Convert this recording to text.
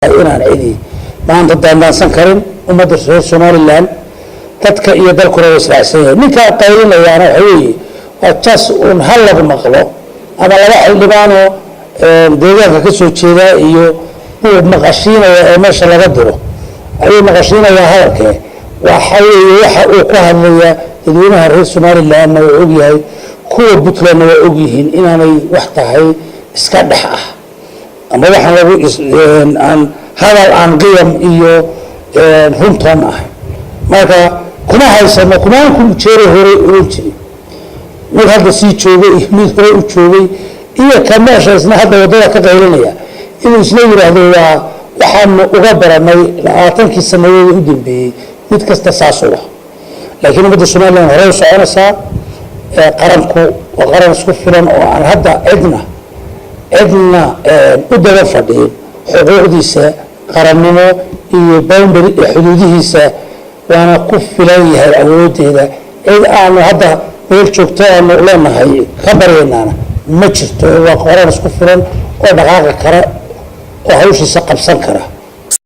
inaan cidi maanta daandaansan karin ummadda reer Somaliland dadka iyo dalkuna way israacsan ninka qaylinayaana waxa weeye waa jas un hal lagu maqlo ama laba xildhibaan oo deegaanka ka soo jeeda iyo uu maqashiinaya ee meesha laga diro ayuu maqashiinaya hadalkee waxa weeye waxa uu ku hadlaya dadweynaha reer Somaliland oo og yahay kuwa Puntland oo og yihiin inaanay wax tahay iska dhax ah ama waxaan lagu aan hadal aan qiyam iyo runtan ah marka kuma haysano kuma ku jeeray hore oo jiray mid hadda si joogay mid hore u joogay iyo kamaasha isna hadda wadada ka qaylinaya inuu isla yiraahdo waxaan uga baranay 20 sanadood u dambeeyay mid kasta saasoo laakiin ummadda Soomaaliland hore u soconaysaa qaranku waa qaran isku filan oo aan hadda cidna u daba fadhiin xuquuqdiisa qarannimo iyo boundary xuduudihiisa waana ku filan yahay awoodeeda cid aanu hadda meel joogto aanu leenahay ka bareenaana ma jirto waa qaran isku filan oo dhaqaaqi kara oo hawshiisa qabsan kara